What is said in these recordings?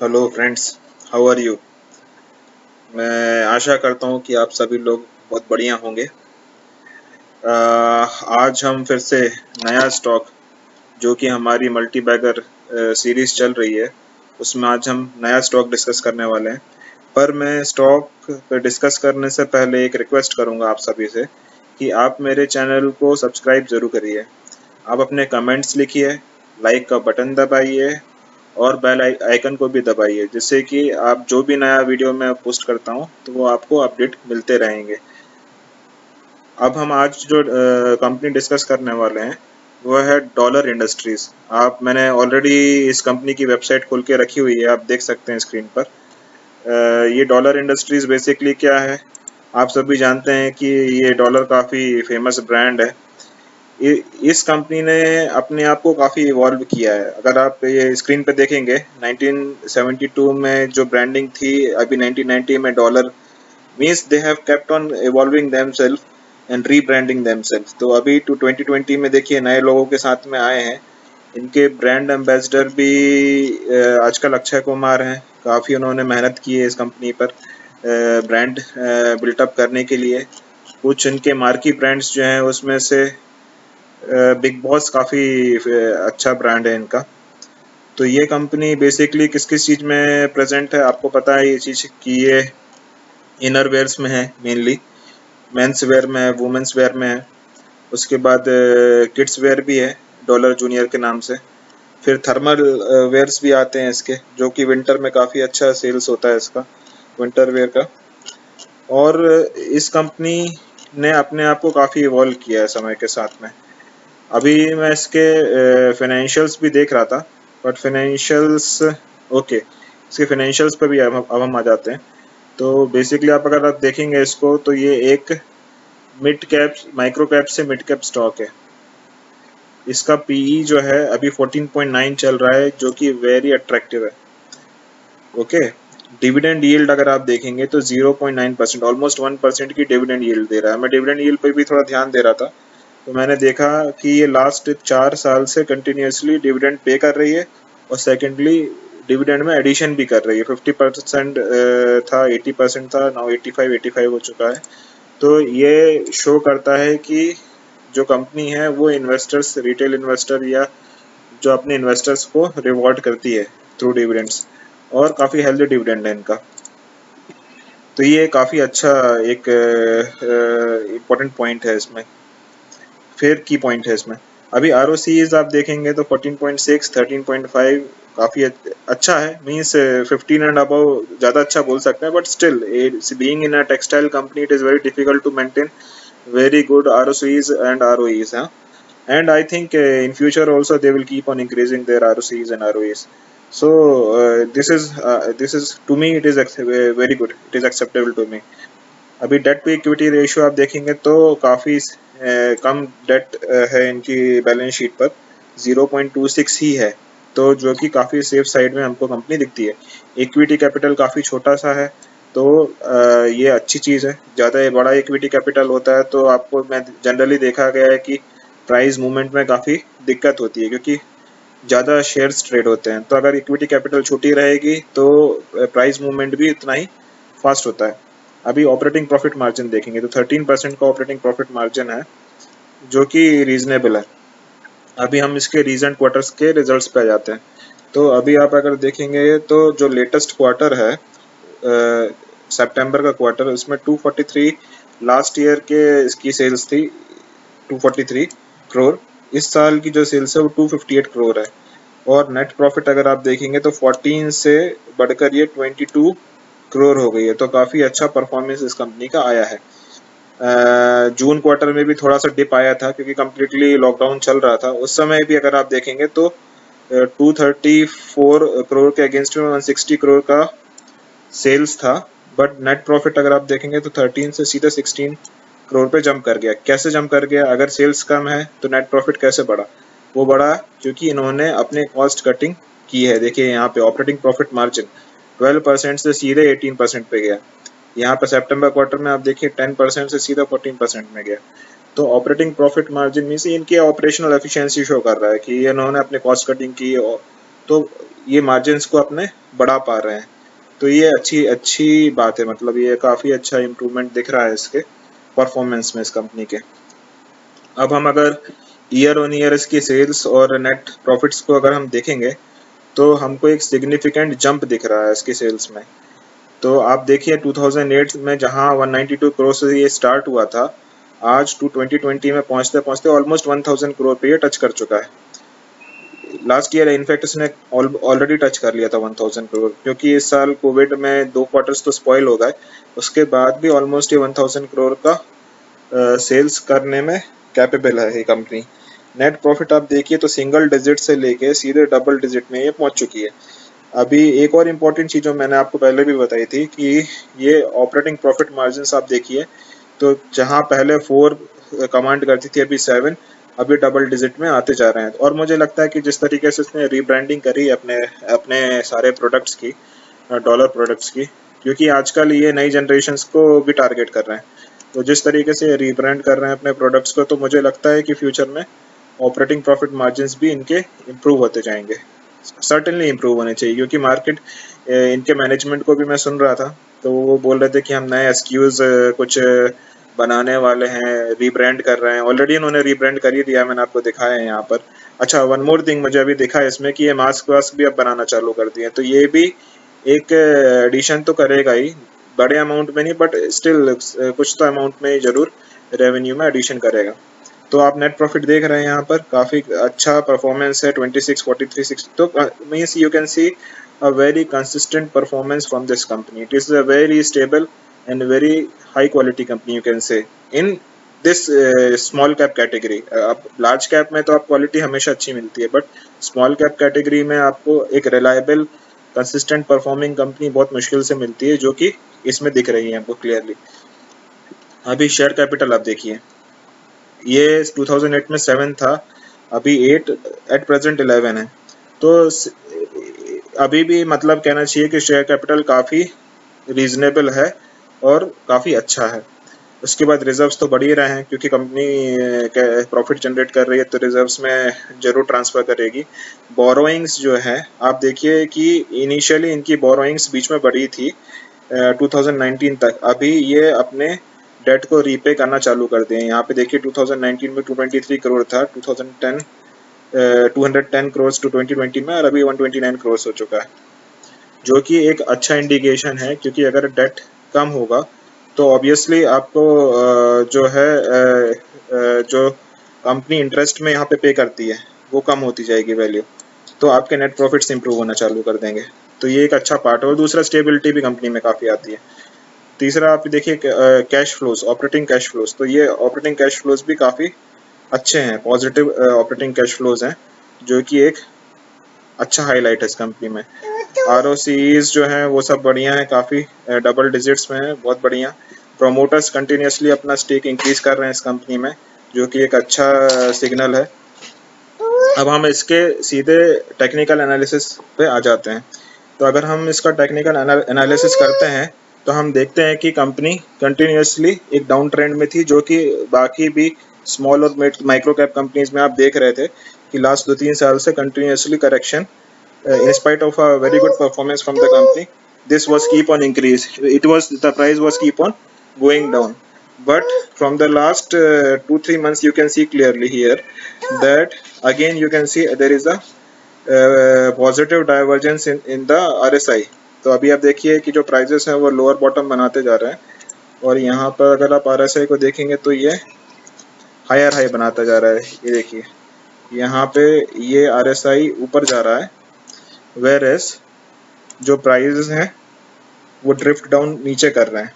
Hello friends, how are you. मैं आशा करता हूँ कि आप सभी लोग बहुत बढ़िया होंगे। आज हम फिर से नया स्टॉक, जो कि हमारी मल्टी बैगर सीरीज चल रही है, उसमें आज हम नया स्टॉक डिस्कस करने वाले हैं। पर मैं स्टॉक पे डिस्कस करने से पहले एक रिक्वेस्ट करूँगा आप सभी से कि आप मेरे चैनल को सब्सक्राइब ज़रूर करिए। आप अपने कमेंट्स लिखिए, लाइक का बटन दबाइए और बेल आइकन को भी दबाइए, जिससे कि आप जो भी नया वीडियो मैं पोस्ट करता हूँ तो वो आपको अपडेट मिलते रहेंगे। अब हम आज जो कंपनी डिस्कस करने वाले हैं वो है डॉलर इंडस्ट्रीज। आप मैंने ऑलरेडी इस कंपनी की वेबसाइट खोल के रखी हुई है, आप देख सकते हैं स्क्रीन पर। ये डॉलर इंडस्ट्रीज बेसिकली क्या है, आप सभी जानते हैं कि ये डॉलर काफ़ी फेमस ब्रांड है। इस कंपनी ने अपने आप को काफ़ी इवॉल्व किया है। अगर आप ये स्क्रीन पे देखेंगे, 1972 में जो ब्रांडिंग थी, अभी 1990 में dollar means they have kept on evolving themselves and rebranding themselves. तो अभी टू 2020 में देखिए नए लोगों के साथ में आए हैं। इनके ब्रांड एम्बेसडर भी आजकल अक्षय कुमार हैं। काफ़ी उन्होंने मेहनत की है इस कंपनी पर ब्रांड बिल्टअप करने के लिए। कुछ इनके मार्की ब्रांड्स जो हैं उसमें से बिग बॉस काफ़ी अच्छा ब्रांड है इनका। तो ये कंपनी बेसिकली किस किस चीज़ में प्रेजेंट है, आपको पता है ये चीज़ कि ये इनर वेयर्स में है, मेनली मेंस वेयर में है, वुमेंस वेयर में है। उसके बाद किड्स वेयर भी है डॉलर जूनियर के नाम से। फिर थर्मल वेयर्स भी आते हैं इसके, जो कि विंटर में काफ़ी अच्छा सेल्स होता है इसका, विंटर वेयर का। और इस कंपनी ने अपने आप को काफ़ी इवॉल्व किया है समय के साथ में। अभी मैं इसके फाइनेंशियल्स भी देख रहा था, बट फाइनेंशियल्स ओके, इसके फाइनेंशियल्स पे भी अब हम आ जाते हैं। तो बेसिकली अगर आप देखेंगे इसको, तो ये एक मिड कैप, माइक्रो कैप से मिड कैप स्टॉक है। इसका पीई जो है अभी 14.9 चल रहा है, जो कि वेरी अट्रैक्टिव है। ओके, डिविडेंड यील्ड अगर आप देखेंगे तो 0.9%, ऑलमोस्ट 1% की डिविडेंड यील्ड दे रहा है। मैं डिविडेंड यील्ड पे भी थोड़ा ध्यान दे रहा था, तो मैंने देखा कि ये लास्ट 4 साल से कंटिन्यूसली डिविडेंड पे कर रही है, और सेकेंडली डिविडेंड में एडिशन भी कर रही है। 50% था, 80% था, नाउ 85 हो चुका है। तो ये शो करता है कि जो कंपनी है वो इन्वेस्टर्स, रिटेल इन्वेस्टर या जो अपने इन्वेस्टर्स को रिवॉर्ड करती है थ्रू डिविडेंड्स, और काफ़ी हेल्दी डिविडेंड है इनका। तो ये काफ़ी अच्छा एक इम्पोर्टेंट पॉइंट है इसमें, फिर की पॉइंट है इसमें। अभी आर आप देखेंगे तो 14.6, 13.5 काफ़ी अच्छा है। मीन्स 15 एंड अबव ज़्यादा अच्छा बोल सकते हैं, but still being in a textile company it is very difficult to maintain very good ROCs and ROEs, huh? And I think in future also they will keep on increasing their ROCs and ROEs. So this is to me it is very good. It is acceptable to me. अभी date to equity ratio आप देखेंगे तो काफ़ी कम date है इनकी balance sheet पर, 0.26 ही है। तो जो कि काफ़ी सेफ साइड में हमको कंपनी दिखती है। इक्विटी कैपिटल काफ़ी छोटा सा है, तो ये अच्छी चीज़ है। ज़्यादा बड़ा इक्विटी कैपिटल होता है तो आपको, मैं जनरली देखा गया है कि प्राइस मूवमेंट में काफ़ी दिक्कत होती है, क्योंकि ज़्यादा शेयर्स ट्रेड होते हैं। तो अगर इक्विटी कैपिटल छोटी रहेगी तो प्राइस मूवमेंट भी उतना ही फास्ट होता है। अभी ऑपरेटिंग प्रॉफिट मार्जिन देखेंगे तो 13% का ऑपरेटिंग प्रॉफिट मार्जिन है, जो कि रीजनेबल है। अभी हम इसके रीसेंट क्वार्टर्स के रिजल्ट्स पे आ जाते हैं। तो अभी आप अगर देखेंगे तो जो लेटेस्ट क्वार्टर है, सितंबर का क्वार्टर, उसमें 243 लास्ट ईयर के इसकी सेल्स थी, 243 करोड़। इस साल की जो सेल्स है वो 258 करोड़ है। और नेट प्रॉफिट अगर आप देखेंगे तो 14 से बढ़कर ये 22 करोड़ हो गई है। तो काफ़ी अच्छा परफॉर्मेंस इस कंपनी का आया है। जून क्वार्टर में भी थोड़ा सा डिप आया था, क्योंकि कम्प्लीटली लॉकडाउन चल रहा था। उस समय भी अगर आप देखेंगे तो 234 करोड़ के अगेंस्ट में 160 करोड़ का सेल्स था। बट नेट प्रॉफिट अगर आप देखेंगे तो 13 से सीधे 16 करोड़ पे जंप कर गया। कैसे जंप कर गया? अगर सेल्स कम है तो नेट प्रॉफिट कैसे बढ़ा? वो बढ़ा क्योंकि इन्होंने अपने कॉस्ट कटिंग की है। देखिए यहाँ पे ऑपरेटिंग प्रॉफिट मार्जिन 12% से सीधे 18% पे गया। यहाँ पे सितंबर क्वार्टर में आप देखिए 10% से सीधा 14% में गया। तो ऑपरेटिंग प्रॉफिट मार्जिन में से इनकी ऑपरेशनल एफिशिएंसी शो कर रहा है कि इन्होंने अपने कॉस्ट कटिंग की। तो ये मार्जिन्स को अपने बढ़ा पा रहे हैं। तो ये अच्छी अच्छी बात है, मतलब ये काफ़ी अच्छा इम्प्रूवमेंट दिख रहा है इसके परफॉर्मेंस में इस कंपनी के। अब हम अगर ईयर ऑन ईयर इसकी सेल्स और नेट प्रॉफिट्स को अगर हम देखेंगे तो हमको एक सिग्निफिकेंट जंप दिख रहा है इसकी सेल्स में। तो आप देखिए 2008 में जहां 192 करोड़ से ये स्टार्ट हुआ था, आज 2020 में पहुंचते पहुंचते ऑलमोस्ट 1000 करोड़ पे ये टच कर चुका है। लास्ट ईयर इनफैक्ट इसने ऑलरेडी टच कर लिया था 1000 करोड़, क्योंकि इस साल कोविड में 2 क्वार्टर्स तो स्पॉइल हो गए, उसके बाद भी ऑलमोस्ट ये 1000 करोड़ का सेल्स करने में कैपेबल है ये कंपनी। नेट प्रॉफिट आप देखिए तो सिंगल डिजिट से लेके सीधे डबल डिजिट में ये पहुंच चुकी है। अभी एक और इम्पोर्टेंट चीज़ जो मैंने आपको पहले भी बताई थी कि ये ऑपरेटिंग प्रॉफिट मार्जिन आप देखिए, तो जहां पहले 4 कमांड करती थी, अभी 7, अभी डबल डिजिट में आते जा रहे हैं। और मुझे लगता है कि जिस तरीके से उसने रीब्रांडिंग करी अपने अपने सारे प्रोडक्ट्स की, डॉलर प्रोडक्ट्स की, क्योंकि आजकल ये नई जनरेशन्स को भी टारगेट कर रहे हैं, तो जिस तरीके से रीब्रांड कर रहे हैं अपने प्रोडक्ट्स को, तो मुझे लगता है कि फ्यूचर में ऑपरेटिंग प्रॉफिट मार्जिन्स भी इनके इम्प्रूव होते जाएंगे, सर्टेनली इम्प्रूव होने चाहिए। क्योंकि मार्केट, इनके मैनेजमेंट को भी मैं सुन रहा था, तो वो बोल रहे थे कि हम नए एसक्यूज कुछ बनाने वाले हैं, रीब्रांड कर रहे हैं। ऑलरेडी उन्होंने रीब्रांड कर ही दिया, मैंने आपको दिखाया है यहाँ पर। अच्छा, वन मोर थिंग मुझे अभी दिखा है इसमें कि ये मास्क वास्क भी अब बनाना चालू कर दिए, तो ये भी एक एडिशन तो करेगा ही, बड़े अमाउंट में नहीं, बट स्टिल कुछ तो अमाउंट में जरूर रेवेन्यू में एडिशन करेगा। तो आप नेट प्रॉफिट देख रहे हैं यहाँ पर, काफ़ी अच्छा परफॉर्मेंस है, 26, 43, 60। तो means you can see a very consistent performance from this company. It is a very stable and very high quality company, you can say, in this small cap category. अब लार्ज कैप में तो आप quality हमेशा अच्छी मिलती है, but small cap category में आपको एक रिलायबल कंसिस्टेंट परफॉर्मिंग कंपनी बहुत मुश्किल से मिलती है, जो कि इसमें दिख रही है हमको क्लियरली। अभी शेयर कैपिटल आप देखिए, ये 2008 में 7 था, अभी 8 एट प्रेजेंट 11 है। तो अभी भी मतलब कहना चाहिए कि शेयर कैपिटल काफ़ी रीजनेबल है और काफ़ी अच्छा है। उसके बाद रिजर्व्स तो बढ़ ही रहे हैं, क्योंकि कंपनी प्रॉफिट जनरेट कर रही है, तो रिजर्व्स में जरूर ट्रांसफ़र करेगी। बोरोइंग्स जो है आप देखिए कि इनिशियली इनकी बोरोइंग्स बीच में बढ़ी थी 2019 तक, अभी ये अपने डेट को रीपे करना चालू कर दिए। यहाँ पे देखिए 2019 में 223 करोड़ था, 210 करोड़ टू 2020 में, और अभी 129 करोड़ हो चुका है, जो कि एक अच्छा इंडिकेशन है। क्योंकि अगर डेट कम होगा तो ऑब्वियसली आपको जो है जो कंपनी इंटरेस्ट में यहाँ पे पे करती है वो कम होती जाएगी वैल्यू, तो आपके नेट प्रॉफिट्स इंप्रूव होना चालू कर देंगे। तो ये एक अच्छा पार्ट है। और दूसरा, स्टेबिलिटी भी कंपनी में काफ़ी आती है। तीसरा आप देखिए cash flows, operating cash flows, तो ये ऑपरेटिंग कैश फ्लोज भी काफ़ी अच्छे हैं, पॉजिटिव ऑपरेटिंग कैश फ्लोज हैं, जो कि एक अच्छा हाईलाइट है इस कंपनी में। ROCEs जो हैं वो सब बढ़िया हैं, काफ़ी डबल डिजिट्स में है, बहुत बढ़िया। प्रोमोटर्स कंटिन्यूसली अपना स्टेक इंक्रीज कर रहे हैं इस कंपनी में, जो कि एक अच्छा सिग्नल है। अब हम इसके सीधे टेक्निकल एनालिसिस पे आ जाते हैं। तो अगर हम इसका टेक्निकल एनालिसिस करते हैं तो हम देखते हैं कि कंपनी कंटिन्यूसली एक डाउन ट्रेंड में थी, जो कि बाकी भी स्मॉल और माइक्रो कैप कंपनीज में आप देख रहे थे कि लास्ट 2-3 साल से continuously correction, in spite of a very good performance from the company, this was keep on increase, the price was keep on going down. But from the last 2-3 months you can see clearly here that again you can see there is a positive divergence in the RSI. तो अभी आप देखिए कि जो prices हैं वो lower bottom बनाते जा रहे हैं, और यहाँ पर अगर आप RSI को देखेंगे तो ये हायर हाई बनाता जा रहा है। ये देखिए यहाँ पे ये RSI ऊपर जा रहा है, वेयर एज जो प्राइजेस हैं वो ड्रिफ्ट डाउन नीचे कर रहे हैं।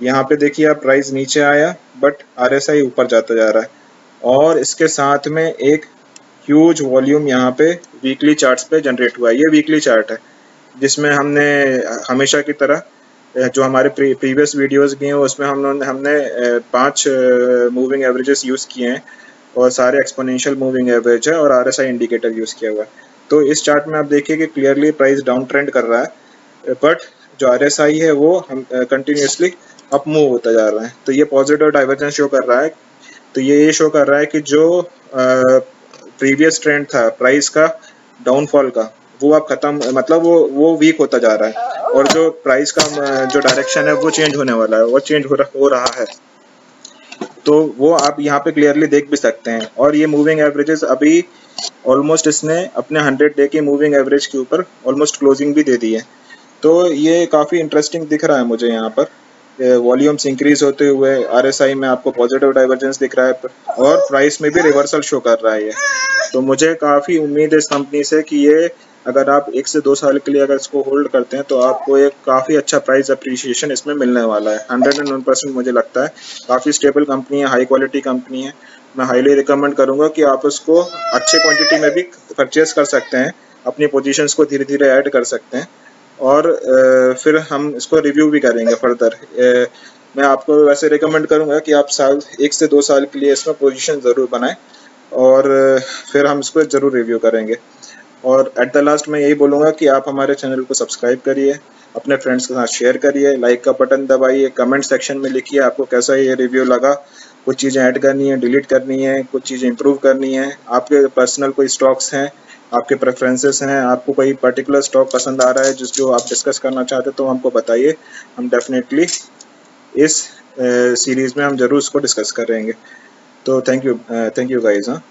यहाँ पे देखिए आप, प्राइस नीचे आया बट RSI ऊपर जाता जा रहा है, और इसके साथ में एक ह्यूज वॉल्यूम यहाँ पे वीकली चार्ट्स पे जनरेट हुआ है। ये वीकली चार्ट है जिसमें हमने हमेशा की तरह जो हमारे प्रीवियस वीडियोस किए हैं उसमें हमने 5 मूविंग एवरेजेस यूज़ किए हैं, और सारे एक्सपोनेंशियल मूविंग एवरेज है, और RSI इंडिकेटर यूज़ किया हुआ है। तो इस चार्ट में आप देखिए कि क्लियरली प्राइस डाउन ट्रेंड कर रहा है, बट जो RSI है वो कंटिन्यूसली अप मूव होता जा रहा है। तो ये पॉजिटिव डाइवर्जेंस शो कर रहा है। तो ये शो कर रहा है कि जो प्रीवियस ट्रेंड था प्राइस का डाउनफॉल का, वो अब खत्म, मतलब वो वीक होता जा रहा है, और जो प्राइस का जो डायरेक्शन है वो चेंज होने वाला है और चेंज हो रहा है। तो वो आप यहाँ पे क्लियरली देख भी सकते हैं। और ये मूविंग एवरेजेस अभी ऑलमोस्ट इसने अपने 100 डे की मूविंग एवरेज के ऊपर ऑलमोस्ट क्लोजिंग भी दे दी है। तो ये काफ़ी इंटरेस्टिंग दिख रहा है मुझे यहाँ पर। वॉल्यूम्स इंक्रीज होते हुए RSI में आपको पॉजिटिव डाइवर्जेंस दिख रहा है और प्राइस में भी रिवर्सल शो कर रहा है ये। तो मुझे काफ़ी उम्मीद है इस कंपनी से कि ये अगर आप 1 से 2 साल के लिए अगर इसको होल्ड करते हैं तो आपको एक काफ़ी अच्छा प्राइस अप्रिशिएशन इसमें मिलने वाला है। 101% मुझे लगता है काफ़ी स्टेबल कंपनी है, हाई क्वालिटी कंपनी है। मैं हाईली रिकमेंड करूँगा कि आप उसको अच्छे क्वांटिटी में भी परचेस कर सकते हैं, अपनी पोजीशंस को धीरे धीरे ऐड कर सकते हैं, और फिर हम इसको रिव्यू भी करेंगे फर्दर। मैं आपको वैसे रिकमेंड करूँगा कि आप 1 से 2 साल के लिए इसमें पोजीशन ज़रूर बनाएं, और फिर हम इसको ज़रूर रिव्यू करेंगे। और एट द लास्ट मैं यही बोलूँगा कि आप हमारे चैनल को सब्सक्राइब करिए, अपने फ्रेंड्स के साथ शेयर करिए, लाइक का बटन दबाइए, कमेंट सेक्शन में लिखिए आपको कैसा ये रिव्यू लगा। कुछ चीज़ें ऐड करनी है, डिलीट करनी है, कुछ चीज़ें इंप्रूव करनी है, आपके पर्सनल कोई स्टॉक्स हैं, आपके प्रेफरेंसेस हैं, आपको कोई पर्टिकुलर स्टॉक पसंद आ रहा है जो आप डिस्कस करना चाहते हैं तो हमको बताइए। हम डेफिनेटली इस सीरीज़ में हम ज़रूर इसको डिस्कस करेंगे। तो थैंक यू गाइज। हाँ।